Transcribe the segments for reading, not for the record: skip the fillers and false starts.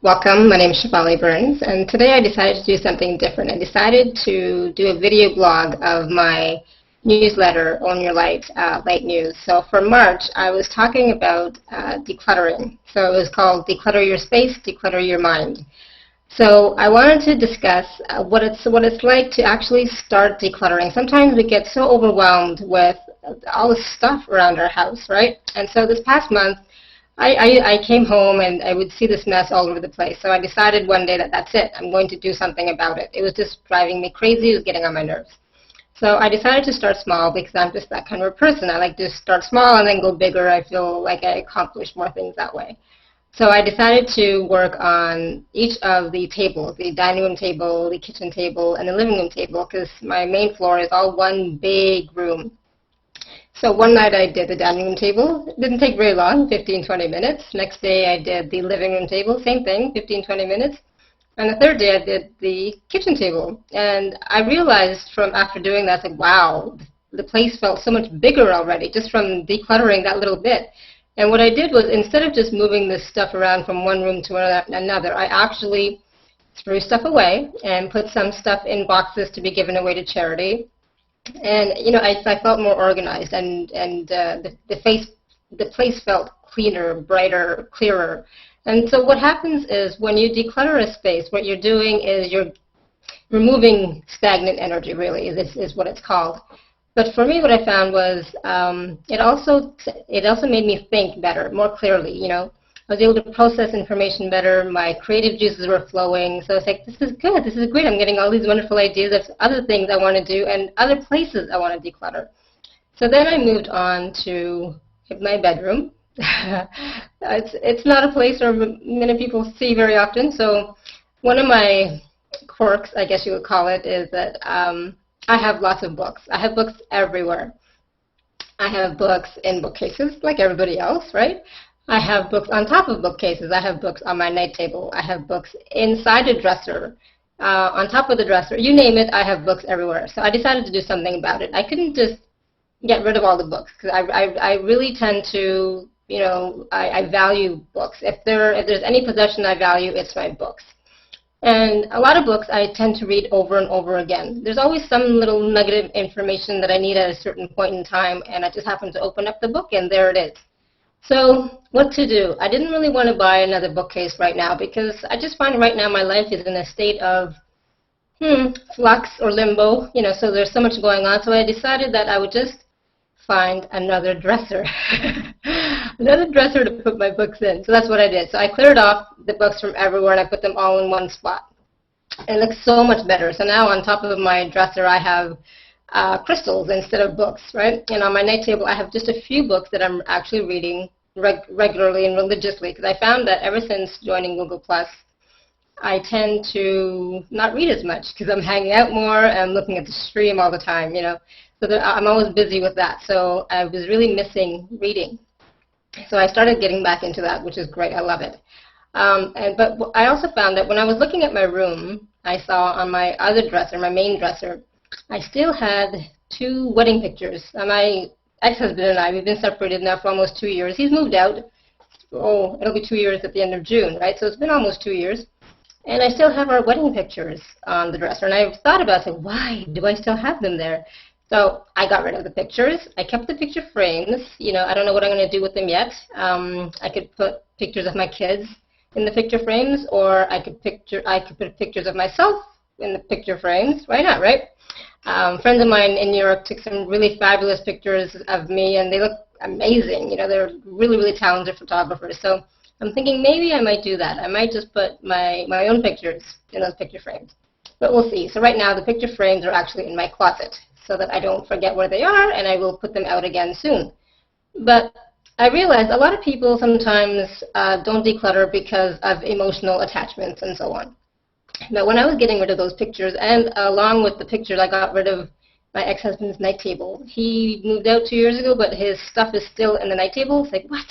Welcome, my name is Shefali and today I decided to do something different. I decided to do a video blog of my newsletter, Own Your Light, Light News. So for March, I was talking about decluttering. So it was called Declutter Your Space, Declutter Your Mind. So I wanted to discuss what it's like to actually start decluttering. Sometimes we get so overwhelmed with all the stuff around our house, right? And so this past month, I came home and I would see this mess all over the place. So I decided one day that that's it. I'm going to do something about it. It was just driving me crazy. It was getting on my nerves. So I decided to start small because I'm just that kind of a person. I like to start small and then go bigger. I feel like I accomplish more things that way. So I decided to work on each of the tables, the dining room table, the kitchen table, and the living room table, because my main floor is all one big room. So one night I did the dining room table. It didn't take very long, 15-20 minutes. Next day I did the living room table, same thing, 15-20 minutes. And the third day I did the kitchen table. And I realized from after doing that, like, wow, the place felt so much bigger already just from decluttering that little bit. And what I did was, instead of just moving this stuff around from one room to another, I actually threw stuff away and put some stuff in boxes to be given away to charity. And I felt more organized, and the place felt cleaner, brighter, clearer. And so what happens is, when you declutter a space, what you're doing is you're removing stagnant energy, really, is what it's called. But for me, what I found was it also made me think better, more clearly. I was able to process information better. My creative juices were flowing. So it's like, this is good. This is great. I'm getting all these wonderful ideas of other things I want to do and other places I want to declutter. So then I moved on to my bedroom. It's not a place where many people see very often. So one of my quirks, I guess you would call it, is that I have lots of books. I have books everywhere. I have books in bookcases like everybody else, right? I have books on top of bookcases. I have books on my night table. I have books inside a dresser, on top of the dresser. You name it, I have books everywhere. So I decided to do something about it. I couldn't just get rid of all the books, because I really tend to, I value books. If there's any possession I value, it's my books. And a lot of books I tend to read over and over again. There's always some little nugget of information that I need at a certain point in time, and I just happen to open up the book, and there it is. So what to do? I didn't really want to buy another bookcase right now, because I just find right now my life is in a state of flux or limbo, so there's so much going on. So I decided that I would just find another dresser, another dresser to put my books in. So that's what I did. So I cleared off the books from everywhere, and I put them all in one spot. And it looks so much better. So now on top of my dresser, I have crystals instead of books, right? And on my night table, I have just a few books that I'm actually reading regularly and religiously, because I found that ever since joining Google+, I tend to not read as much because I'm hanging out more and looking at the stream all the time, So I'm always busy with that. So I was really missing reading. So I started getting back into that, which is great. I love it. But I also found that when I was looking at my room, I saw on my other dresser, my main dresser, I still had 2 wedding pictures. My ex-husband and I, we've been separated now for almost 2 years. He's moved out. Oh, it'll be 2 years at the end of June, right? So it's been almost 2 years. And I still have our wedding pictures on the dresser. And I've thought about it, why do I still have them there? So I got rid of the pictures. I kept the picture frames. I don't know what I'm going to do with them yet. I could put pictures of my kids in the picture frames, or I could put pictures of myself in the picture frames. Why not, right? Friends of mine in New York took some really fabulous pictures of me, and they look amazing. They're really, really talented photographers. So I'm thinking maybe I might do that. I might just put my own pictures in those picture frames. But we'll see. So right now the picture frames are actually in my closet, so that I don't forget where they are, and I will put them out again soon. But I realize a lot of people sometimes don't declutter because of emotional attachments and so on. But when I was getting rid of those pictures, and along with the pictures, I got rid of my ex-husband's night table. He moved out 2 years ago, but his stuff is still in the night table. It's like, what?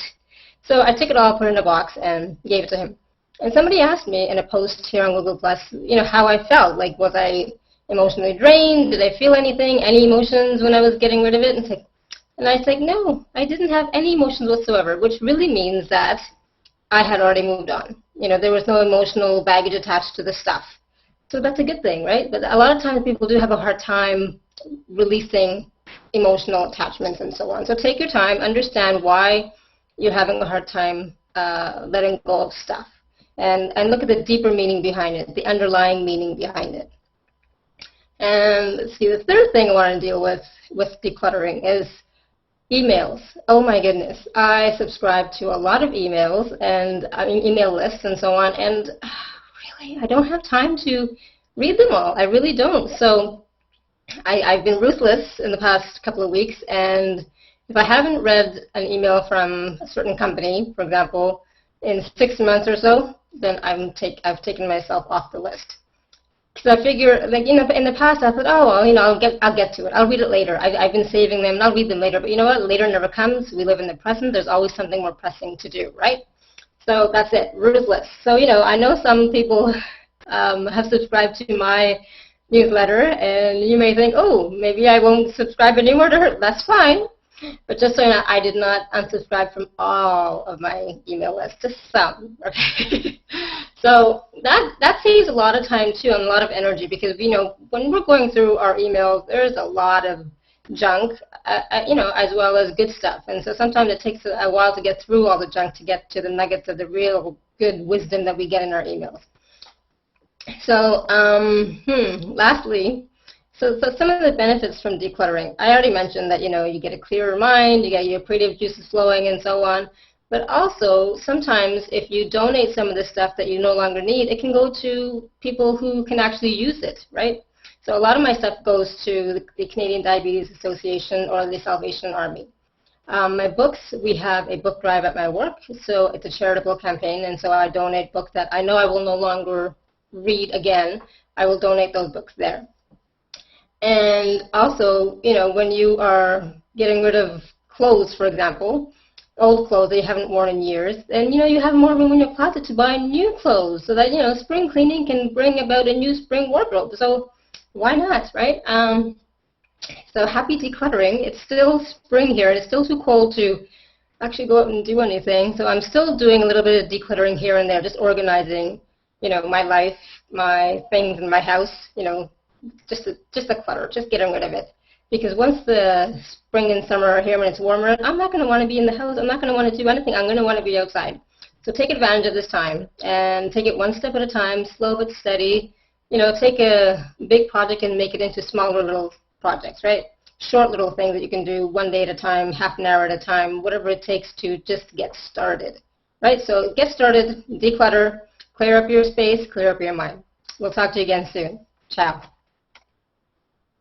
So I took it all, put it in a box, and gave it to him. And somebody asked me in a post here on Google+, how I felt. Like, was I emotionally drained? Did I feel anything, any emotions when I was getting rid of it? And I was like, no, I didn't have any emotions whatsoever, which really means that I had already moved on. there was no emotional baggage attached to the stuff. So that's a good thing, right? But a lot of times people do have a hard time releasing emotional attachments and so on. So take your time, understand why you're having a hard time letting go of stuff, and look at the deeper meaning behind it, the underlying meaning behind it. And let's see, the third thing I want to deal with decluttering is emails. Oh my goodness, I subscribe to a lot of emails and email lists and so on, and really, I don't have time to read them all. I really don't. So I've been ruthless in the past couple of weeks, and if I haven't read an email from a certain company, for example, in 6 months or so, then I've taken myself off the list. Because I figure, like, in the past I thought, oh, well, I'll get to it. I'll read it later. I've been saving them, and I'll read them later. But you know what? Later never comes. We live in the present. There's always something more pressing to do, right? So that's it. Ruthless. So I know some people have subscribed to my newsletter, and you may think, oh, maybe I won't subscribe anymore to her. That's fine. But just so you know, I did not unsubscribe from all of my email lists, just some. Okay. So that saves a lot of time too, and a lot of energy, because when we're going through our emails, there's a lot of junk, as well as good stuff. And so sometimes it takes a while to get through all the junk to get to the nuggets of the real good wisdom that we get in our emails. So lastly, so some of the benefits from decluttering. I already mentioned that you get a clearer mind, you get your creative juices flowing, and so on. But also, sometimes if you donate some of the stuff that you no longer need, it can go to people who can actually use it, right? So a lot of my stuff goes to the Canadian Diabetes Association or the Salvation Army. My books, we have a book drive at my work, so it's a charitable campaign, and so I donate books that I know I will no longer read again. I will donate those books there. And also, when you are getting rid of clothes, for example, old clothes that you haven't worn in years, then you have more room in your closet to buy new clothes, so that spring cleaning can bring about a new spring wardrobe. So why not, right? So happy decluttering. It's still spring here, and it's still too cold to actually go out and do anything. So I'm still doing a little bit of decluttering here and there, just organizing, my life, my things in my house, just the clutter, just getting rid of it. Because once the spring and summer are here, when it's warmer, I'm not going to want to be in the house. I'm not going to want to do anything. I'm going to want to be outside. So take advantage of this time and take it one step at a time, slow but steady. Take a big project and make it into smaller little projects, right? Short little things that you can do one day at a time, half an hour at a time, whatever it takes to just get started, right? So get started, declutter, clear up your space, clear up your mind. We'll talk to you again soon. Ciao.